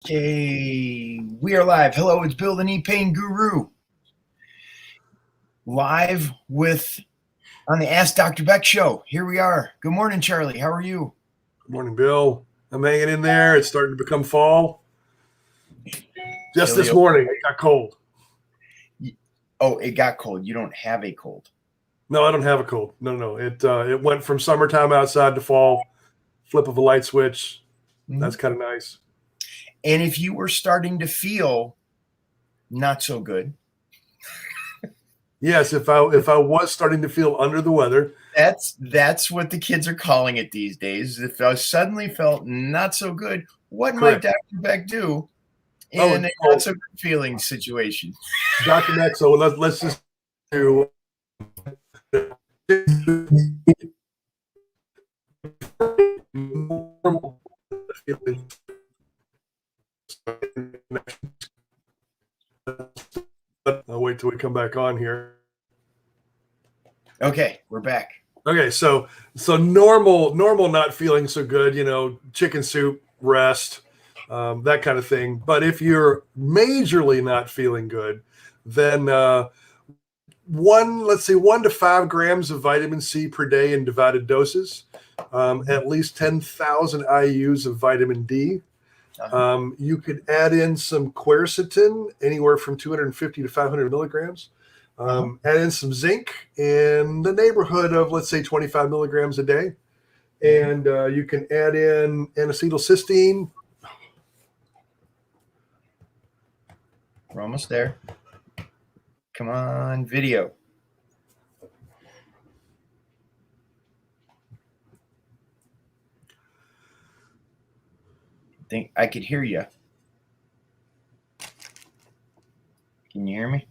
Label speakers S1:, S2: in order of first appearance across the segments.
S1: Okay, we are live. Hello, it's Bill the Knee Pain Guru. Live on the Ask Dr. Beck show. Here we are. Good morning, Charlie. How are you?
S2: Good morning, Bill. I'm hanging in there. It's starting to become fall. Just this morning, it got cold.
S1: Oh, it got cold. You don't have a cold.
S2: No, I don't have a cold. No. It went from summertime outside to fall. Flip of a light switch. Mm-hmm. That's kind of nice.
S1: And if you were starting to feel not so good.
S2: Yes, if I was starting to feel under the weather.
S1: That's what the kids are calling it these days. If I suddenly felt not so good, what might Dr. Beck do in a not so good feeling situation?
S2: Dr. Beck, so let's just do normal feeling. I'll wait till we come back on here.
S1: Okay, we're back.
S2: Okay, so normal not feeling so good, chicken soup, rest, that kind of thing. But if you're majorly not feeling good, then 1 to 5 grams of vitamin C per day in divided doses, at least 10,000 IUs of vitamin D. You could add in some quercetin, anywhere from 250 to 500 milligrams. Add in some zinc in the neighborhood of, let's say, 25 milligrams a day. And you can add in N-acetylcysteine.
S1: We're almost there. Come on, video. I think I could hear you. Can you hear me?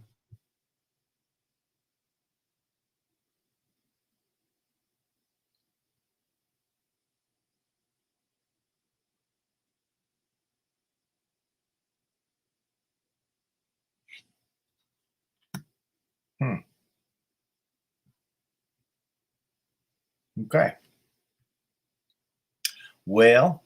S1: Okay. Well,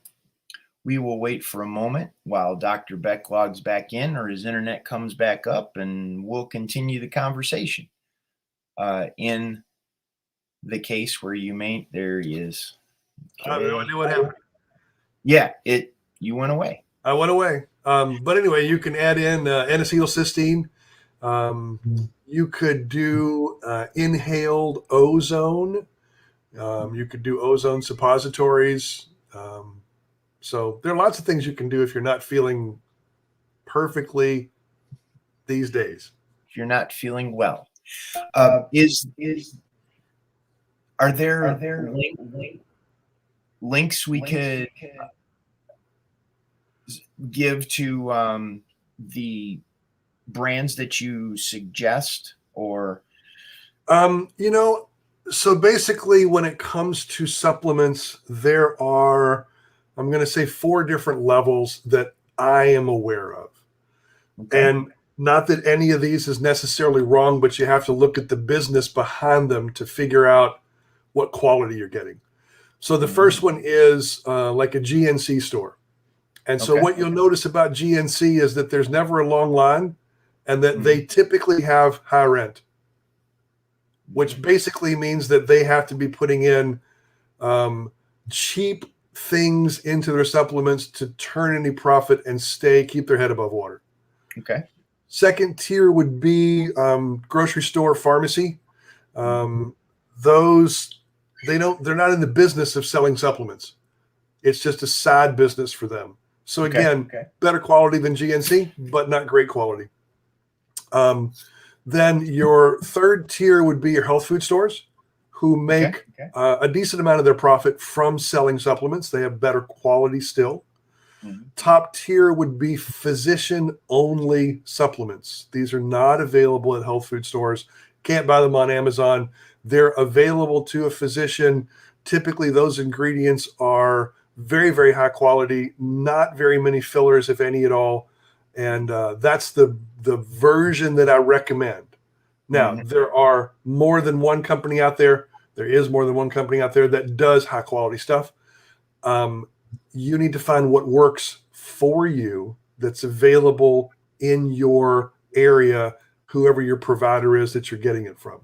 S1: we will wait for a moment while Dr. Beck logs back in or his internet comes back up, and we'll continue the conversation. In the case where there he is.
S2: Okay. I have no idea what happened.
S1: Yeah, you went away.
S2: I went away. But anyway, you can add in N-acetylcysteine. You could do inhaled ozone. You could do ozone suppositories. So there are lots of things you can do if you're not feeling perfectly these days.
S1: If you're not feeling well. Are there links we could give to the brands that you suggest, or
S2: so basically when it comes to supplements, there are, I'm going to say, 4 different levels that I am aware of. Okay. And not that any of these is necessarily wrong, but you have to look at the business behind them to figure out what quality you're getting. So the first one is like a GNC store. And so what you'll notice about GNC is that there's never a long line, and that they typically have high rent, which basically means that they have to be putting in cheap things into their supplements to turn any profit and keep their head above water.
S1: Okay.
S2: Second tier would be grocery store, pharmacy. Those, they're not in the business of selling supplements. It's just a side business for them. So again, better quality than GNC, but not great quality. Then your third tier would be your health food stores, who make a decent amount of their profit from selling supplements. They have better quality still. Top tier would be physician-only supplements. These are not available at health food stores. Can't buy them on Amazon. They're available to a physician. Typically, those ingredients are very, very high quality, not very many fillers, if any at all. And that's the version that I recommend. Now, there are more than one company out there. There is more than one company out there that does high quality stuff. You need to find what works for you that's available in your area, whoever your provider is that you're getting it from.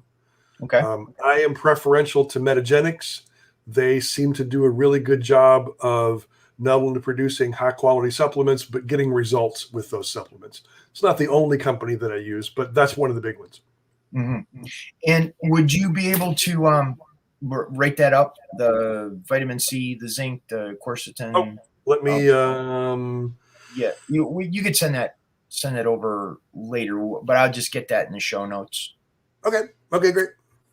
S1: Okay.
S2: I am preferential to Metagenics. They seem to do a really good job of not only producing high quality supplements, but getting results with those supplements. It's not the only company that I use, but that's one of the big ones.
S1: Mm-hmm. And would you be able to write that up? The vitamin C, the zinc, the quercetin.
S2: Oh, let me.
S1: Yeah, you could send that over later, but I'll just get that in the show notes.
S2: Okay. Okay. Great.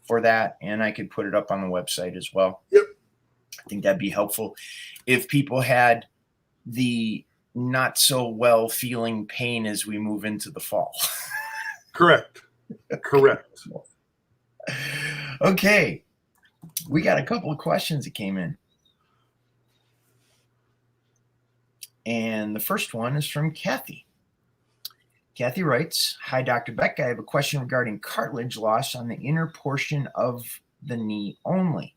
S1: For that, and I could put it up on the website as well.
S2: Yep.
S1: I think that'd be helpful if people had the not so well feeling pain as we move into the fall.
S2: Correct. Correct.
S1: Okay. We got a couple of questions that came in. And the first one is from Kathy. Kathy writes, "Hi, Dr. Beck. I have a question regarding cartilage loss on the inner portion of the knee only.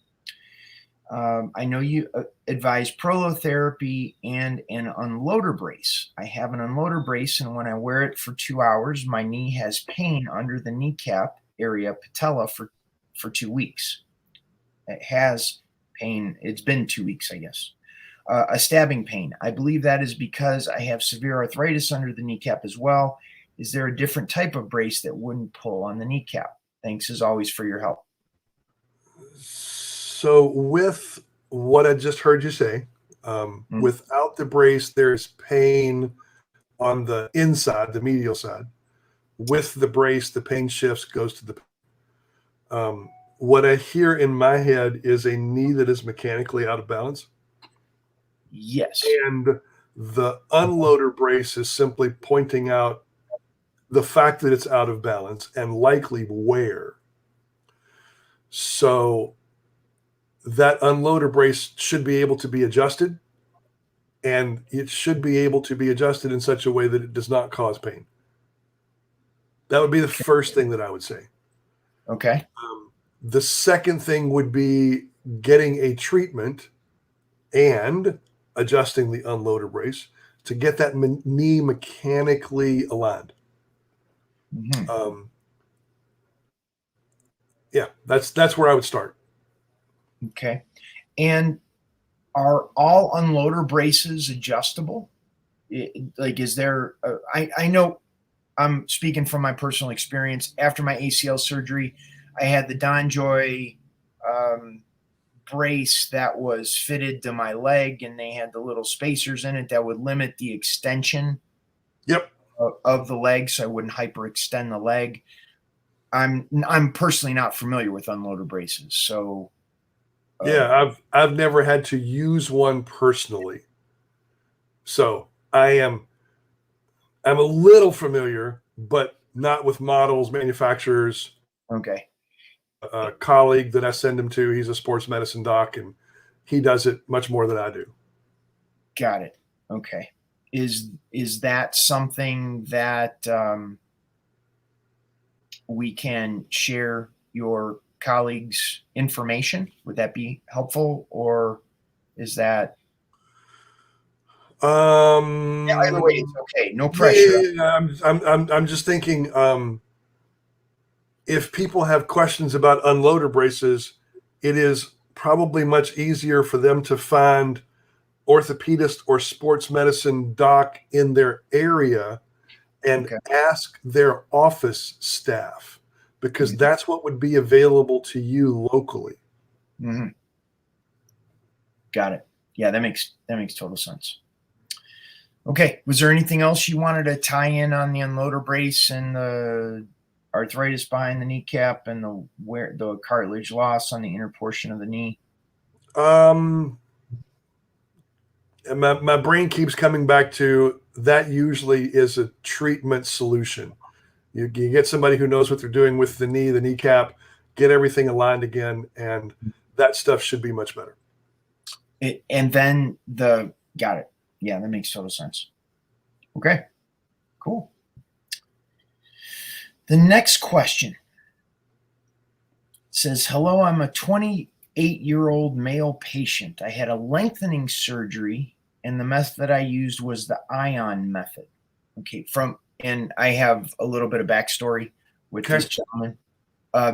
S1: I know you advise prolotherapy and an unloader brace. I have an unloader brace, and when I wear it for 2 hours, my knee has pain under the kneecap area patella for 2 weeks. It has pain. It's been 2 weeks, I guess. A stabbing pain. I believe that is because I have severe arthritis under the kneecap as well. Is there a different type of brace that wouldn't pull on the kneecap? Thanks as always for your help."
S2: So with what I just heard you say, without the brace, there's pain on the inside, the medial side. With the brace, the pain shifts, goes to the. What I hear in my head is a knee that is mechanically out of balance.
S1: Yes.
S2: And the unloader brace is simply pointing out the fact that it's out of balance and likely where. So that unloader brace should be able to be adjusted, and it should be able to be adjusted in such a way that it does not cause pain. That would be the first thing that I would say.
S1: Okay.
S2: The second thing would be getting a treatment and adjusting the unloader brace to get that knee mechanically aligned.
S1: Mm-hmm.
S2: Yeah, that's where I would start.
S1: Okay. And are all unloader braces adjustable? Is there, I know I'm speaking from my personal experience. After my ACL surgery, I had the DonJoy brace that was fitted to my leg, and they had the little spacers in it that would limit the extension of the leg, so I wouldn't hyperextend the leg. I'm personally not familiar with unloader braces, so
S2: yeah, I've never had to use one personally, so I'm a little familiar, but not with models, manufacturers.
S1: Okay.
S2: A colleague that I send him to, he's a sports medicine doc, and he does it much more than I do.
S1: Got it. Okay. Is that something that we can share your colleagues' information? Would that be helpful, or is that? Yeah, either way, it's okay. No pressure.
S2: Yeah, I'm just thinking. If people have questions about unloader braces, it is probably much easier for them to find orthopedist or sports medicine doc in their area and ask their office staff, because that's what would be available to you locally.
S1: Mm-hmm. Got it. Yeah, that makes total sense. Okay. Was there anything else you wanted to tie in on the unloader brace and the arthritis behind the kneecap and the cartilage loss on the inner portion of the knee?
S2: My brain keeps coming back to that. Usually is a treatment solution. You get somebody who knows what they're doing with the knee, the kneecap, get everything aligned again, and that stuff should be much better.
S1: Got it. Yeah, that makes total sense. Okay, cool. The next question says, "Hello, I'm a 28-year-old male patient. I had a lengthening surgery and the method I used was the ion method. Okay, and I have a little bit of backstory with
S2: Okay.
S1: this gentleman.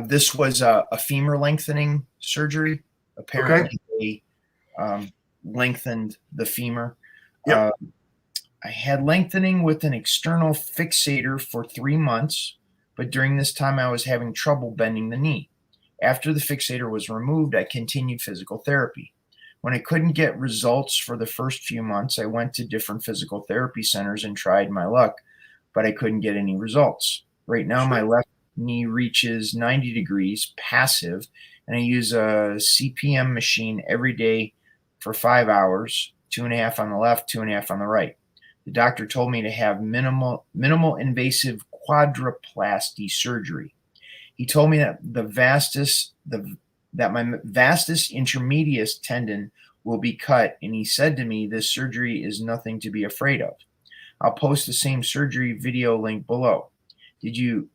S1: This was a femur lengthening surgery.
S2: Okay.
S1: Apparently, they lengthened the femur.
S2: Yep.
S1: I had lengthening with an external fixator for 3 months, but during this time I was having trouble bending the knee. After the fixator was removed, I continued physical therapy. When I couldn't get results for the first few months, I went to different physical therapy centers and tried my luck, but I couldn't get any results. Right now, my left knee reaches 90 degrees passive, and I use a CPM machine every day for 5 hours, 2.5 on the left, 2.5 on the right. The doctor told me to have minimal invasive quadriplasty surgery. He told me that my vastus intermedius tendon will be cut, and he said to me, this surgery is nothing to be afraid of. I'll post the same surgery video link below. Did you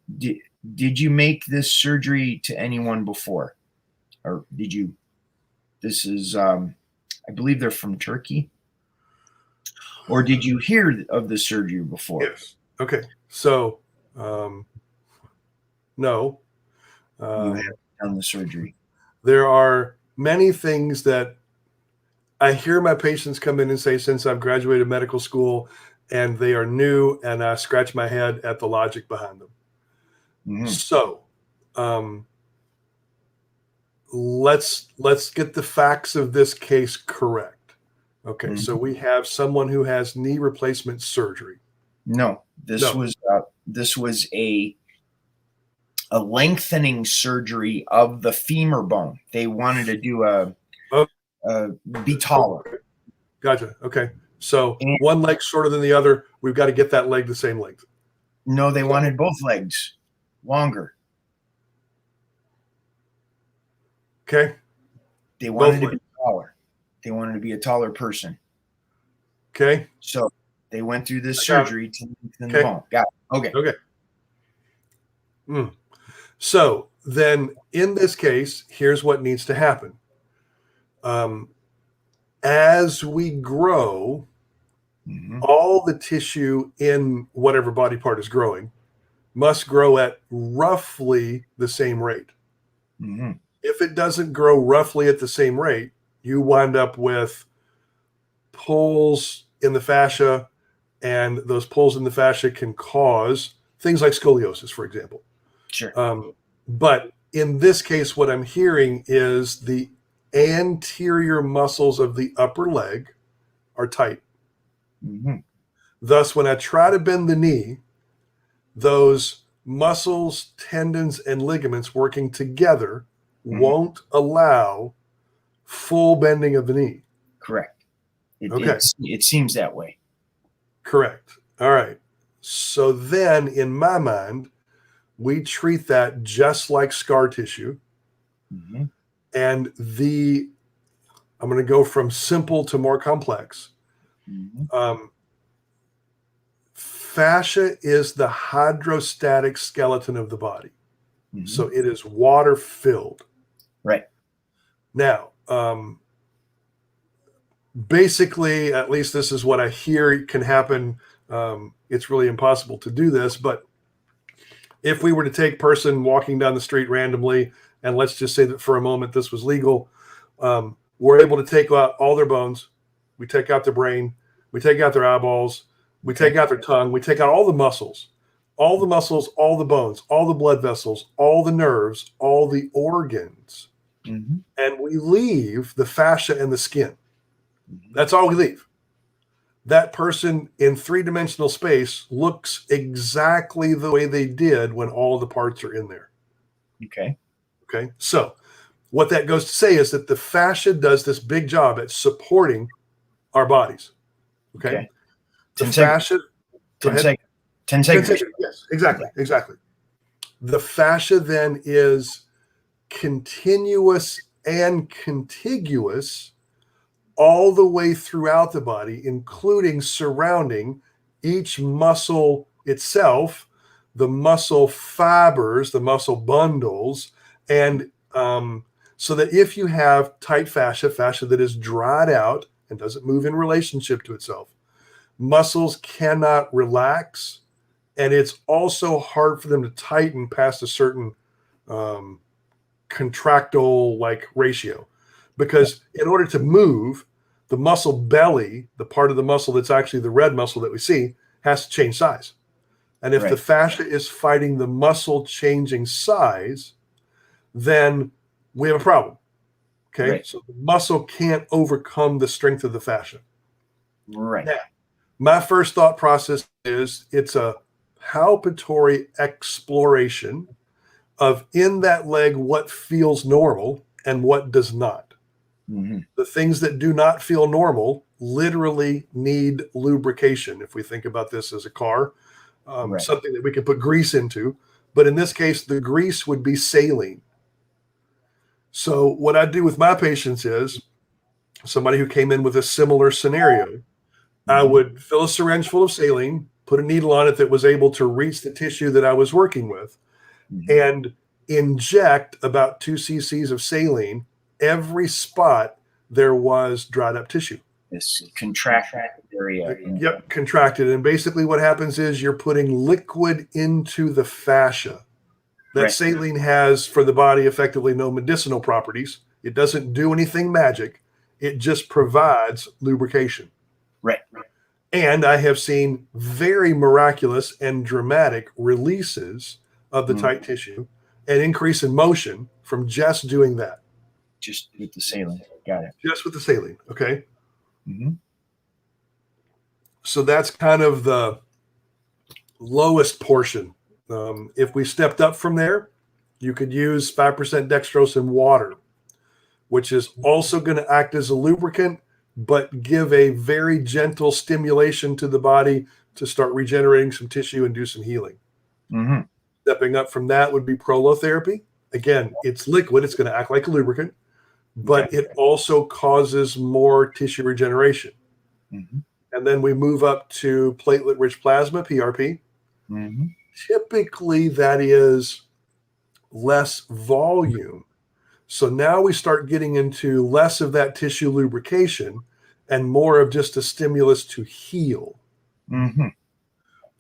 S1: make this surgery to anyone before? Or did you? This is, I believe they're from Turkey. Or did you hear of the surgery before?
S2: Yes. Okay. So, no.
S1: You haven't done the surgery.
S2: There are many things that I hear my patients come in and say since I've graduated medical school, and they are new, and I scratch my head at the logic behind them.
S1: Mm-hmm.
S2: So, let's get the facts of this case correct. Okay,
S1: Mm-hmm.
S2: So we have someone who has knee replacement surgery.
S1: No, this was a lengthening surgery of the femur bone. They wanted to do be taller.
S2: Okay. Gotcha. Okay. So one leg shorter than the other. We've got to get that leg the same length.
S1: No, they wanted both legs longer.
S2: Okay.
S1: They wanted to be taller. They wanted to be a taller person.
S2: Okay.
S1: So they went through this surgery to lengthen the bone. Got it. Okay.
S2: Okay. So then in this case, here's what needs to happen. As we grow, all the tissue in whatever body part is growing must grow at roughly the same rate. If it doesn't grow roughly at the same rate, you wind up with pulls in the fascia, and those pulls in the fascia can cause things like scoliosis, for example.
S1: Sure.
S2: But in this case, what I'm hearing is the anterior muscles of the upper leg are tight. Thus, when I try to bend the knee, those muscles, tendons, and ligaments working together won't allow full bending of the knee.
S1: Correct. It seems that way.
S2: Correct. All right. So then, in my mind, we treat that just like scar tissue. And I'm going to go from simple to more complex. Fascia is the hydrostatic skeleton of the body. So it is water filled.
S1: Right.
S2: Now, basically, at least this is what I hear can happen. It's really impossible to do this, but if we were to take a person walking down the street randomly, and let's just say that for a moment this was legal, we're able to take out all their bones, we take out their brain, we take out their eyeballs, we take out their tongue, we take out all the muscles, all the bones, all the blood vessels, all the nerves, all the organs, and we leave the fascia and the skin. That's all we leave. That person in three-dimensional space looks exactly the way they did when all the parts are in there.
S1: Okay.
S2: So what that goes to say is that the fascia does this big job at supporting our bodies. Okay. The fascia.
S1: 10 seconds.
S2: Yes, exactly. The fascia then is continuous and contiguous all the way throughout the body, including surrounding each muscle itself, the muscle fibers, the muscle bundles, and so that if you have tight fascia that is dried out and doesn't move in relationship to itself. Muscles cannot relax, and it's also hard for them to tighten past a certain contractile like ratio, because in order to move, the muscle belly, the part of the muscle that's actually the red muscle that we see, has to change size. And if the fascia is fighting the muscle changing size, then we have a problem. Okay. So the muscle can't overcome the strength of the fascia.
S1: Right.
S2: Now, my first thought process is it's a palpatory exploration of in that leg what feels normal and what does not. The things that do not feel normal literally need lubrication. If we think about this as a car, something that we can put grease into, but in this case, the grease would be saline. So what I do with my patients is somebody who came in with a similar scenario, I would fill a syringe full of saline, put a needle on it that was able to reach the tissue that I was working with, and inject about 2 cc's of saline every spot there was dried up tissue.
S1: This contracted area.
S2: Yep, contracted. And basically what happens is you're putting liquid into the fascia. That saline has, for the body, effectively no medicinal properties. It doesn't do anything magic. It just provides lubrication.
S1: Right.
S2: And I have seen very miraculous and dramatic releases of the tight tissue and increase in motion from just doing that.
S1: Just with the saline. Got it.
S2: Just with the saline. Okay. So that's kind of the lowest portion. If we stepped up from there, you could use 5% dextrose in water, which is also going to act as a lubricant, but give a very gentle stimulation to the body to start regenerating some tissue and do some healing. Stepping up from that would be prolotherapy. Again, it's liquid. It's going to act like a lubricant, but it also causes more tissue regeneration. And then we move up to platelet-rich plasma, PRP. Typically, that is less volume. So now we start getting into less of that tissue lubrication and more of just a stimulus to heal. And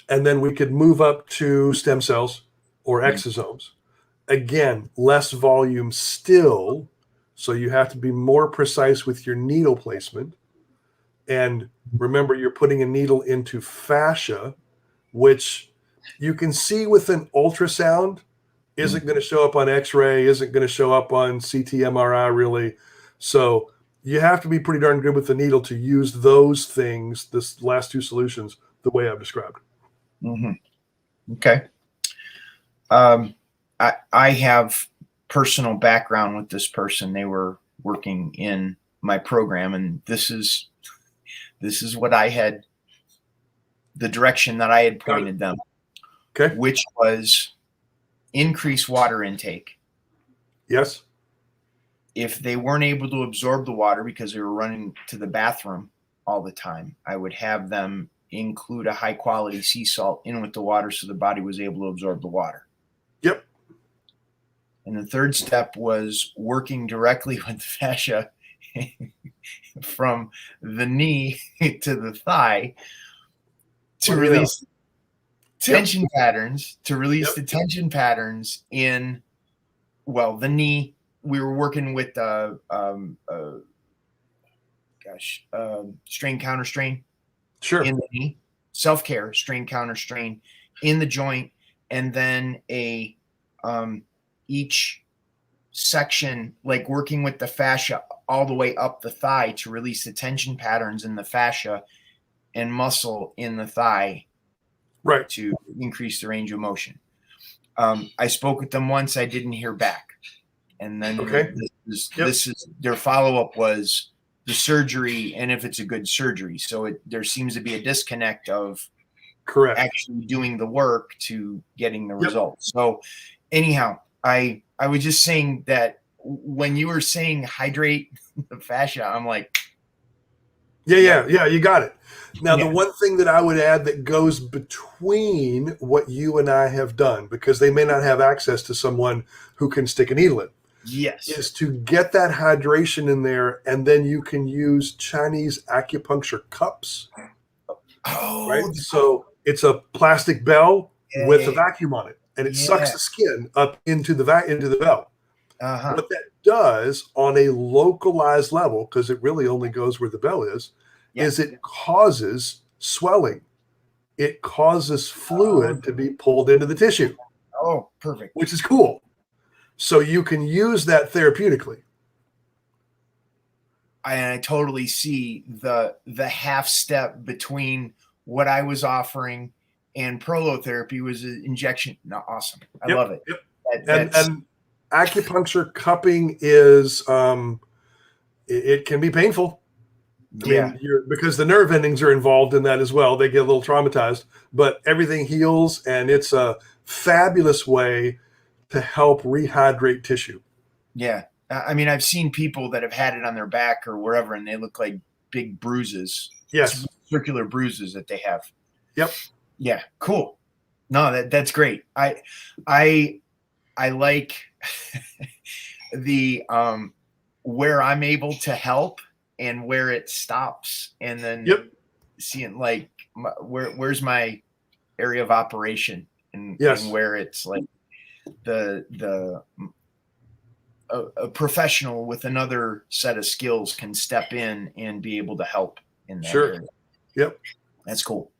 S2: then we could move up to stem cells or exosomes. Again, less volume still, so you have to be more precise with your needle placement. And remember, you're putting a needle into fascia, which you can see with an ultrasound isn't going to show up on X-ray, isn't going to show up on CT, MRI, really. So you have to be pretty darn good with the needle to use those things, this last two solutions, the way I've described.
S1: Okay. I have personal background with this person. They were working in my program, and this is what I had, the direction that I had pointed them, which was increase water intake.
S2: Yes.
S1: If they weren't able to absorb the water because they were running to the bathroom all the time, I would have them include a high quality sea salt in with the water so the body was able to absorb the water.
S2: Yep.
S1: And the third step was working directly with the fascia from the knee to the thigh to release tension patterns, the tension patterns in, well, the knee. We were working with strain counter strain in the knee, self-care, strain counter strain in the joint, and then a each section, like working with the fascia all the way up the thigh to release the tension patterns in the fascia and muscle in the thigh, to increase the range of motion. I spoke with them once. I didn't hear back. And then this is their follow-up was the surgery, and if it's a good surgery. So there seems to be a disconnect of actually doing the work to getting the results. So anyhow, I was just saying that when you were saying hydrate the fascia, I'm like,
S2: yeah, you got it. Now, the one thing that I would add that goes between what you and I have done, because they may not have access to someone who can stick a needle in.
S1: Yes.
S2: is to get that hydration in there, and then you can use Chinese acupuncture cups.
S1: Oh,
S2: Right? So it's a plastic bell with a
S1: yeah.
S2: vacuum on it, and it sucks
S1: Yeah.
S2: the skin up into the bell.
S1: Uh-huh.
S2: What that does on a localized level, because it really only goes where the bell is it causes swelling. It causes fluid to be pulled into the tissue.
S1: Oh, perfect.
S2: Which is cool. So you can use that therapeutically.
S1: I totally see the half step between what I was offering and prolotherapy was an injection. No, awesome. I love it.
S2: Yep. And acupuncture cupping is it can be painful. I mean, because the nerve endings are involved in that as well. They get a little traumatized, but everything heals, and it's a fabulous way to help rehydrate tissue.
S1: Yeah. I mean, I've seen people that have had it on their back or wherever, and they look like big bruises.
S2: Yes.
S1: Circular bruises that they have.
S2: Yep.
S1: Yeah. Cool. No, that's great. I like the where I'm able to help and where it stops, and then seeing like where's my area of operation, and where it's like a professional with another set of skills can step in and be able to help in that area.
S2: Yep.
S1: That's cool.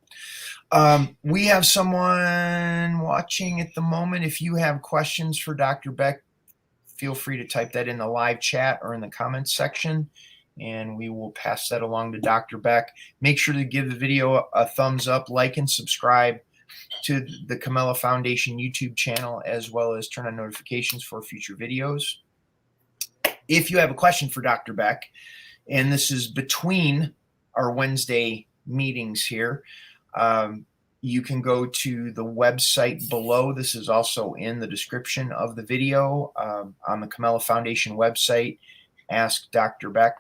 S1: We have someone watching at the moment. If you have questions for Dr. Beck, feel free to type that in the live chat or in the comments section, and we will pass that along to Dr. Beck. Make sure to give the video a thumbs up, like, and subscribe to the Comella Foundation YouTube channel, as well as turn on notifications for future videos. If you have a question for Dr. Beck, and this is between our Wednesday meetings here, you can go to the website below. This is also in the description of the video on the Comella Foundation website. Ask Dr. Beck,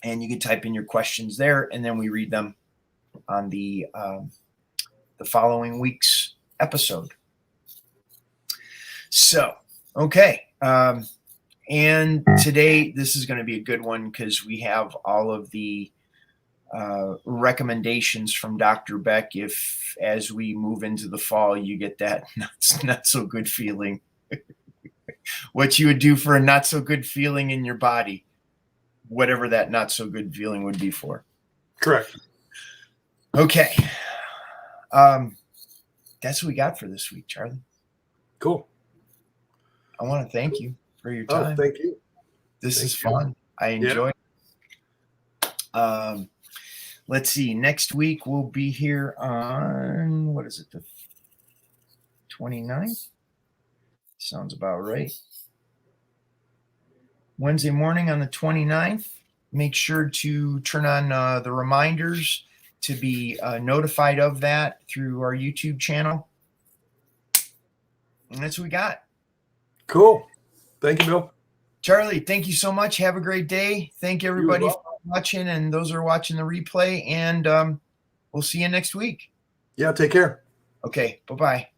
S1: and you can type in your questions there, and then we read them on the following week's episode. So, okay. And today, this is going to be a good one because we have all of the recommendations from Dr. Beck. If, as we move into the fall, you get that not so good feeling, what you would do for a not so good feeling in your body, whatever that not so good feeling would be for.
S2: Correct.
S1: Okay. That's what we got for this week, Charlie.
S2: Cool.
S1: I want to thank you for your time.
S2: Oh, thank you.
S1: This is fun. I enjoy it. Let's see. Next week we'll be here on, what is it, the 29th? Sounds about right. Wednesday morning on the 29th. Make sure to turn on the reminders to be notified of that through our YouTube channel. And that's what we got.
S2: Cool. Thank you, Bill.
S1: Charlie, thank you so much. Have a great day. Thank everybody for watching, and those who are watching the replay. And we'll see you next week.
S2: Yeah, take care.
S1: Okay, bye-bye.